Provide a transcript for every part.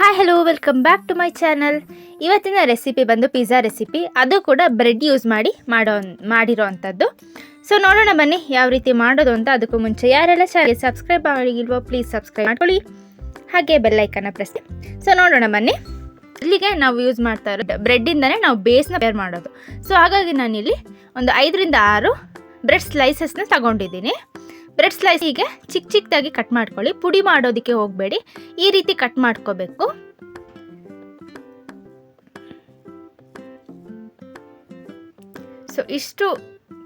Hi hello welcome back to my channel. ಇವತ್ತಿನ recipe ಬಂದು pizza recipe, ಅದು ಕೂಡ ಬ್ರೆಡ್ ಯೂಸ್ ಮಾಡಿರೋ ಅಂಥದ್ದು. ಸೊ ನೋಡೋಣ ಬನ್ನಿ ಯಾವ ರೀತಿ ಮಾಡೋದು ಅಂತ. ಅದಕ್ಕೂ ಮುಂಚೆ ಯಾರೆಲ್ಲ ಚಾನಲ್ಗೆ ಸಬ್ಸ್ಕ್ರೈಬ್ ಆಗಿಲ್ವೋ ಪ್ಲೀಸ್ ಸಬ್ಸ್ಕ್ರೈಬ್ ಮಾಡ್ಕೊಳ್ಳಿ, ಹಾಗೆ ಬೆಲ್ಲೈಕನ್ನ ಪ್ರೆಸ್. ಸೊ ನೋಡೋಣ ಬನ್ನಿ. ಇಲ್ಲಿಗೆ ನಾವು ಯೂಸ್ ಮಾಡ್ತಾ ಇರೋದು ಬ್ರೆಡ್ಡಿಂದನೇ ನಾವು ಬೇಸ್ನ ತಯಾರು ಮಾಡೋದು. ಸೊ ಹಾಗಾಗಿ ನಾನಿಲ್ಲಿ ಒಂದು 5ರಿಂದ 6 ಬ್ರೆಡ್ ಸ್ಲೈಸಸ್ನ ತಗೊಂಡಿದ್ದೀನಿ. ಬ್ರೆಡ್ ಸ್ಲೈಸಿಗೆ ಚಿಕ್ಕ ಚಿಕ್ಕದಾಗಿ ಕಟ್ ಮಾಡ್ಕೊಳ್ಳಿ. ಪುಡಿ ಮಾಡೋದಕ್ಕೆ ಹೋಗಬೇಡಿ, ಈ ರೀತಿ ಕಟ್ ಮಾಡ್ಕೋಬೇಕು. ಸೊ ಇಷ್ಟು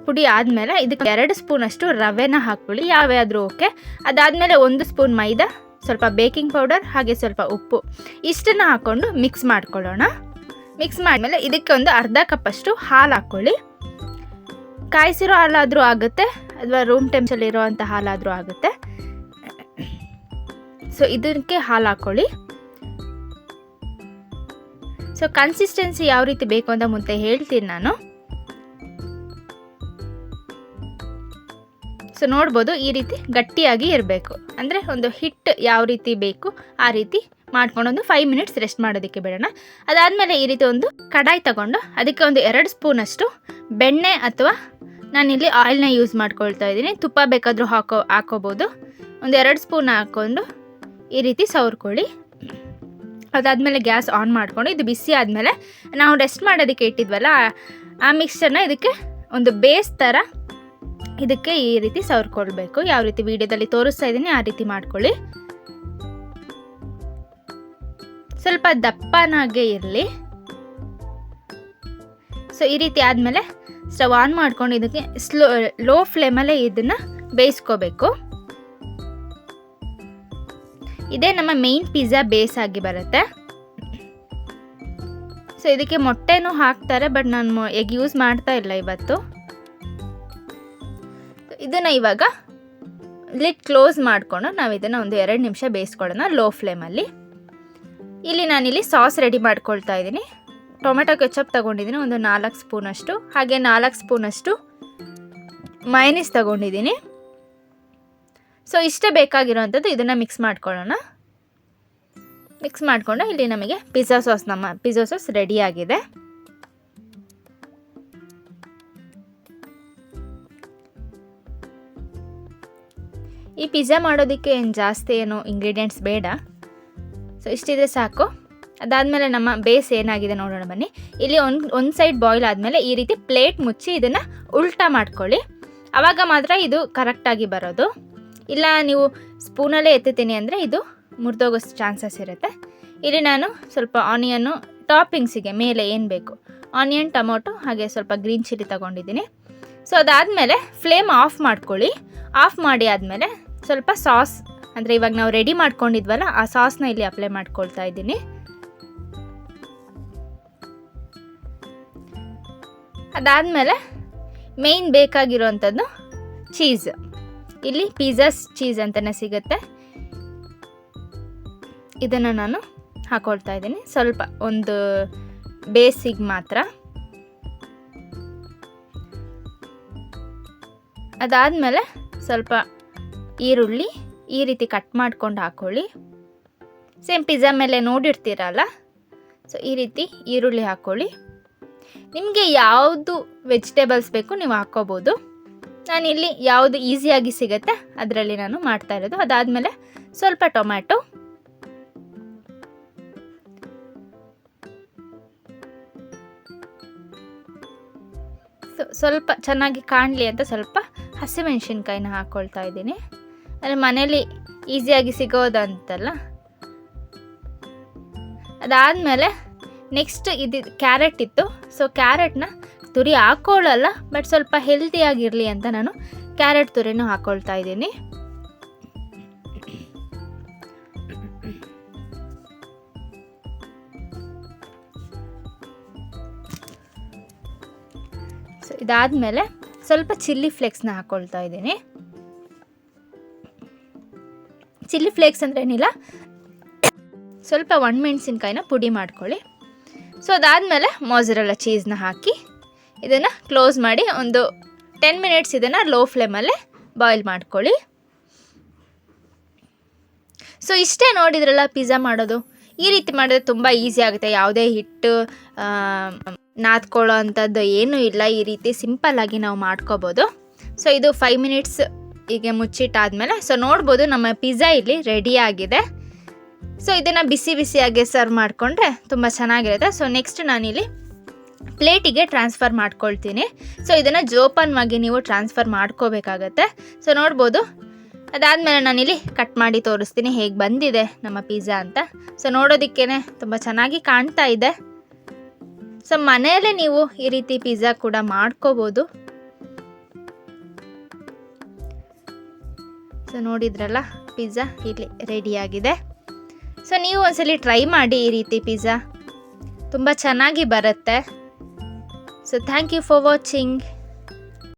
ಪುಡಿ ಆದಮೇಲೆ ಇದಕ್ಕೆ 2 ಸ್ಪೂನಷ್ಟು ರವೆನ ಹಾಕ್ಕೊಳ್ಳಿ, ಯಾವ್ಯಾದರೂ ಓಕೆ. ಅದಾದಮೇಲೆ 1 ಸ್ಪೂನ್ ಮೈದಾ, ಸ್ವಲ್ಪ ಬೇಕಿಂಗ್ ಪೌಡರ್, ಹಾಗೆ ಸ್ವಲ್ಪ ಉಪ್ಪು, ಇಷ್ಟನ್ನು ಹಾಕ್ಕೊಂಡು ಮಿಕ್ಸ್ ಮಾಡ್ಕೊಳ್ಳೋಣ. ಮಿಕ್ಸ್ ಮಾಡಿದ್ಮೇಲೆ ಇದಕ್ಕೆ ಒಂದು ಅರ್ಧ ಕಪ್ಪಷ್ಟು ಹಾಲು ಹಾಕ್ಕೊಳ್ಳಿ. ಕಾಯಿಸಿರೋ ಹಾಲಾದರೂ ಆಗುತ್ತೆ ಅಥವಾ ರೂಮ್ ಟೆಂಪ್ಚಲ್ಲಿರೋವಂಥ ಹಾಲಾದರೂ ಆಗುತ್ತೆ. ಸೊ ಇದಕ್ಕೆ ಹಾಲು ಹಾಕ್ಕೊಳ್ಳಿ. ಸೊ ಕನ್ಸಿಸ್ಟೆನ್ಸಿ ಯಾವ ರೀತಿ ಬೇಕು ಅಂತ ಮುಂದೆ ಹೇಳ್ತೀನಿ ನಾನು. ಸೊ ನೋಡ್ಬೋದು, ಈ ರೀತಿ ಗಟ್ಟಿಯಾಗಿ ಇರಬೇಕು. ಅಂದರೆ ಒಂದು ಹಿಟ್ಟು ಯಾವ ರೀತಿ ಬೇಕು ಆ ರೀತಿ ಮಾಡ್ಕೊಂಡು ಒಂದು 5 ಮಿನಿಟ್ಸ್ ರೆಸ್ಟ್ ಮಾಡೋದಕ್ಕೆ ಬಿಡೋಣ. ಅದಾದಮೇಲೆ ಈ ರೀತಿ ಒಂದು ಕಡಾಯಿ ತಗೊಂಡು ಅದಕ್ಕೆ ಒಂದು 2 ಸ್ಪೂನಷ್ಟು ಬೆಣ್ಣೆ ಅಥವಾ ನಾನಿಲ್ಲಿ ಆಯಿಲ್ನ ಯೂಸ್ ಮಾಡ್ಕೊಳ್ತಾ ಇದ್ದೀನಿ. ತುಪ್ಪ ಬೇಕಾದರೂ ಹಾಕೋಬೋದು. ಒಂದು 2 ಸ್ಪೂನ್ ಹಾಕ್ಕೊಂಡು ಈ ರೀತಿ ಸವರ್ಕೊಳ್ಳಿ. ಅದಾದಮೇಲೆ ಗ್ಯಾಸ್ ಆನ್ ಮಾಡಿಕೊಂಡು ಇದು ಬಿಸಿ ಆದಮೇಲೆ ನಾವು ರೆಸ್ಟ್ ಮಾಡೋದಕ್ಕೆ ಇಟ್ಟಿದ್ವಲ್ಲ ಆ ಮಿಕ್ಸ್ಚರ್ನ ಇದಕ್ಕೆ ಒಂದು ಬೇಸ್ ಥರ ಇದಕ್ಕೆ ಈ ರೀತಿ ಸವರ್ಕೊಳ್ಬೇಕು. ಯಾವ ರೀತಿ ವಿಡಿಯೋದಲ್ಲಿ ತೋರಿಸ್ತಾ ಇದ್ದೀನಿ ಆ ರೀತಿ ಮಾಡ್ಕೊಳ್ಳಿ. ಸ್ವಲ್ಪ ದಪ್ಪನಾಗೆ ಇರಲಿ. ಸೊ ಈ ರೀತಿ ಆದಮೇಲೆ ಸ್ಟವ್ ಆನ್ ಮಾಡ್ಕೊಂಡು ಇದಕ್ಕೆ ಲೋ ಫ್ಲೇಮಲ್ಲೇ ಇದನ್ನು ಬೇಯಿಸ್ಕೋಬೇಕು. ಇದೇ ನಮ್ಮ ಮೇನ್ ಪಿಜ್ಜಾ ಬೇಸ್ ಆಗಿ ಬರುತ್ತೆ. ಸೊ ಇದಕ್ಕೆ ಮೊಟ್ಟೆನೂ ಹಾಕ್ತಾರೆ, ಬಟ್ ನಾನು ಎಗ್ ಯೂಸ್ ಮಾಡ್ತಾ ಇಲ್ಲ ಇವತ್ತು. ಇದನ್ನು ಇವಾಗ ಲಿಡ್ ಕ್ಲೋಸ್ ಮಾಡಿಕೊಂಡು ನಾವು ಇದನ್ನು ಒಂದು 2 ನಿಮಿಷ ಬೇಯಿಸ್ಕೊಳ್ಳೋಣ ಲೋ ಫ್ಲೇಮಲ್ಲಿ. ಇಲ್ಲಿ ನಾನಿಲ್ಲಿ ಸಾಸ್ ರೆಡಿ ಮಾಡ್ಕೊಳ್ತಾ ಇದ್ದೀನಿ. ಟೊಮೆಟೊ ಕೆಚಪ್ ತೊಗೊಂಡಿದ್ದೀನಿ ಒಂದು 4 ಸ್ಪೂನಷ್ಟು, ಹಾಗೆ 4 ಸ್ಪೂನಷ್ಟು ಮೈನೀಸ್ ತೊಗೊಂಡಿದ್ದೀನಿ. ಸೊ ಇಷ್ಟೇ ಬೇಕಾಗಿರೋವಂಥದ್ದು. ಇದನ್ನು ಮಿಕ್ಸ್ ಮಾಡ್ಕೊಳ್ಳೋಣ. ಮಿಕ್ಸ್ ಮಾಡಿಕೊಂಡು ಇಲ್ಲಿ ನಮಗೆ ನಮ್ಮ ಪಿಜ್ಜಾ ಸಾಸ್ ರೆಡಿಯಾಗಿದೆ. ಈ ಪಿಜ್ಜಾ ಮಾಡೋದಕ್ಕೆ ಜಾಸ್ತಿ ಏನು ಇಂಗ್ರೀಡಿಯೆಂಟ್ಸ್ ಬೇಡ. ಸೊ ಇಷ್ಟಿದ್ರೆ ಸಾಕು. ಅದಾದಮೇಲೆ ನಮ್ಮ ಬೇಸ್ ಏನಾಗಿದೆ ನೋಡೋಣ ಬನ್ನಿ. ಇಲ್ಲಿ ಒಂದು ಸೈಡ್ ಬಾಯ್ಲ್ ಆದಮೇಲೆ ಈ ರೀತಿ ಪ್ಲೇಟ್ ಮುಚ್ಚಿ ಇದನ್ನು ಉಲ್ಟಾ ಮಾಡ್ಕೊಳ್ಳಿ. ಆವಾಗ ಮಾತ್ರ ಇದು ಕರೆಕ್ಟಾಗಿ ಬರೋದು. ಇಲ್ಲ ನೀವು ಸ್ಪೂನಲ್ಲೇ ಎತ್ತುತ್ತೀನಿ ಅಂದರೆ ಇದು ಮುರಿದೋಗೋ ಚಾನ್ಸಸ್ ಇರುತ್ತೆ. ಇಲ್ಲಿ ನಾನು ಸ್ವಲ್ಪ ಆನಿಯನ್ನು ಟಾಪಿಂಗ್ಸಿಗೆ ಮೇಲೆ ಏನು ಬೇಕು ಆನಿಯನ್, ಟೊಮೊಟೊ, ಹಾಗೆ ಸ್ವಲ್ಪ ಗ್ರೀನ್ ಚಿಲ್ಲಿ ತೊಗೊಂಡಿದ್ದೀನಿ. ಸೊ ಅದಾದಮೇಲೆ ಫ್ಲೇಮ್ ಆಫ್ ಮಾಡ್ಕೊಳ್ಳಿ. ಆಫ್ ಮಾಡಿ ಆದಮೇಲೆ ಸ್ವಲ್ಪ ಸಾಸ್, ಅಂದರೆ ಇವಾಗ ನಾವು ರೆಡಿ ಮಾಡ್ಕೊಂಡಿದ್ವಲ್ಲ ಆ ಸಾಸ್ನ ಇಲ್ಲಿ ಅಪ್ಲೈ ಮಾಡ್ಕೊಳ್ತಾ ಇದ್ದೀನಿ. ಅದಾದಮೇಲೆ ಮೇಯ್ನ್ ಬೇಕಾಗಿರೋವಂಥದ್ದು ಚೀಸ್. ಇಲ್ಲಿ ಪಿಜ್ಜಾ ಚೀಸ್ ಅಂತಲೇ ಸಿಗುತ್ತೆ. ಇದನ್ನು ನಾನು ಹಾಕೊಳ್ತಾ ಇದ್ದೀನಿ ಸ್ವಲ್ಪ, ಒಂದು ಬೇಸಿಗೆ ಮಾತ್ರ. ಅದಾದಮೇಲೆ ಸ್ವಲ್ಪ ಈರುಳ್ಳಿ ಈ ರೀತಿ ಕಟ್ ಮಾಡ್ಕೊಂಡು ಹಾಕ್ಕೊಳ್ಳಿ. ಸೇಮ್ ಪಿಜ್ಜಾ ಮೇಲೆ ನೋಡಿರ್ತೀರಲ್ಲ, ಸೊ ಈ ರೀತಿ ಈರುಳ್ಳಿ ಹಾಕ್ಕೊಳ್ಳಿ. ನಿಮಗೆ ಯಾವುದು ವೆಜಿಟೇಬಲ್ಸ್ ಬೇಕು ನೀವು ಹಾಕ್ಕೋಬೋದು. ನಾನಿಲ್ಲಿ ಯಾವುದು ಈಸಿಯಾಗಿ ಸಿಗುತ್ತೆ ಅದರಲ್ಲಿ ನಾನು ಮಾಡ್ತಾ ಇರೋದು. ಅದಾದಮೇಲೆ ಸ್ವಲ್ಪ ಟೊಮ್ಯಾಟೊ, ಸ್ವಲ್ಪ ಚೆನ್ನಾಗಿ ಕಾಣಲಿ ಅಂತ ಸ್ವಲ್ಪ ಹಸಿಮೆಣಸಿನ್ಕಾಯಿನ ಹಾಕ್ಕೊಳ್ತಾ ಇದ್ದೀನಿ. ಅಂದರೆ ಮನೇಲಿ ಈಸಿಯಾಗಿ ಸಿಗೋದಂತಲ್ಲ. ಅದಾದಮೇಲೆ ನೆಕ್ಸ್ಟ್ ಇದು ಕ್ಯಾರೆಟ್ ಇತ್ತು. ಸೊ ಕ್ಯಾರೆಟ್ನ ತುರಿ ಹಾಕ್ಕೊಳ್ಳಲ್ಲ, ಬಟ್ ಸ್ವಲ್ಪ ಹೆಲ್ತಿಯಾಗಿರಲಿ ಅಂತ ನಾನು ಕ್ಯಾರೆಟ್ ತುರಿನೂ ಹಾಕ್ಕೊಳ್ತಾ ಇದ್ದೀನಿ. ಸೊ ಇದಾದಮೇಲೆ ಸ್ವಲ್ಪ ಚಿಲ್ಲಿ ಫ್ಲೇಕ್ಸ್ನ ಹಾಕ್ಕೊಳ್ತಾ ಇದ್ದೀನಿ. ಚಿಲ್ಲಿ ಫ್ಲೇಕ್ಸ್ ಅಂದರೆ ಏನಿಲ್ಲ, ಸ್ವಲ್ಪ ಒಣಮೆಣಸಿನ್ಕಾಯಿನ ಪುಡಿ ಮಾಡ್ಕೊಳ್ಳಿ. ಸೊ ಅದಾದಮೇಲೆ ಮೊಸರೆಲ್ಲ ಚೀಸ್ನ ಹಾಕಿ ಇದನ್ನು ಕ್ಲೋಸ್ ಮಾಡಿ ಒಂದು 10 ಮಿನಿಟ್ಸ್ ಇದನ್ನು ಲೋ ಫ್ಲೇಮಲ್ಲೇ ಬಾಯ್ಲ್ ಮಾಡ್ಕೊಳ್ಳಿ. ಸೊ ಇಷ್ಟೇ ನೋಡಿದ್ರಲ್ಲ ಪಿಜ್ಜಾ ಮಾಡೋದು. ಈ ರೀತಿ ಮಾಡಿದ್ರೆ ತುಂಬ ಈಸಿ ಆಗುತ್ತೆ. ಯಾವುದೇ ಹಿಟ್ಟು ನಾದ್ಕೊಳ್ಳೋ ಅಂಥದ್ದು ಏನೂ ಇಲ್ಲ. ಈ ರೀತಿ ಸಿಂಪಲ್ಲಾಗಿ ನಾವು ಮಾಡ್ಕೋಬೋದು. ಸೊ ಇದು 5 ಮಿನಿಟ್ಸ್ ಹೀಗೆ ಮುಚ್ಚಿಟ್ಟಾದಮೇಲೆ ಸೊ ನೋಡ್ಬೋದು ನಮ್ಮ ಪಿಜ್ಜಾ ಇಲ್ಲಿ ರೆಡಿಯಾಗಿದೆ. ಸೊ ಇದನ್ನು ಬಿಸಿ ಬಿಸಿಯಾಗಿ ಸರ್ವ್ ಮಾಡಿಕೊಂಡ್ರೆ ತುಂಬ ಚೆನ್ನಾಗಿರುತ್ತೆ. ಸೊ ನೆಕ್ಸ್ಟ್ ನಾನಿಲ್ಲಿ ಪ್ಲೇಟಿಗೆ ಟ್ರಾನ್ಸ್ಫರ್ ಮಾಡ್ಕೊಳ್ತೀನಿ. ಸೊ ಇದನ್ನು ಜೋಪಾನವಾಗಿ ನೀವು ಟ್ರಾನ್ಸ್ಫರ್ ಮಾಡ್ಕೋಬೇಕಾಗತ್ತೆ. ಸೊ ನೋಡ್ಬೋದು. ಅದಾದಮೇಲೆ ನಾನಿಲ್ಲಿ ಕಟ್ ಮಾಡಿ ತೋರಿಸ್ತೀನಿ ಹೇಗೆ ಬಂದಿದೆ ನಮ್ಮ ಪಿಜ್ಜಾ ಅಂತ. ಸೊ ನೋಡೋದಕ್ಕೇ ತುಂಬ ಚೆನ್ನಾಗಿ ಕಾಣ್ತಾ ಇದೆ. ಸೊ ಮನೆಯಲ್ಲೇ ನೀವು ಈ ರೀತಿ ಪಿಜ್ಜಾ ಕೂಡ ಮಾಡ್ಕೋಬೋದು. ಸೊ ನೋಡಿದ್ರಲ್ಲ, ಪಿಜ್ಜಾ ಇಲ್ಲಿ ರೆಡಿಯಾಗಿದೆ. ಸೊ ನೀವು ಒಂದ್ಸಲಿ ಟ್ರೈ ಮಾಡಿ ಈ ರೀತಿ ಪಿಜ್ಜಾ, ತುಂಬ ಚೆನ್ನಾಗಿ ಬರುತ್ತೆ. So thank you for watching.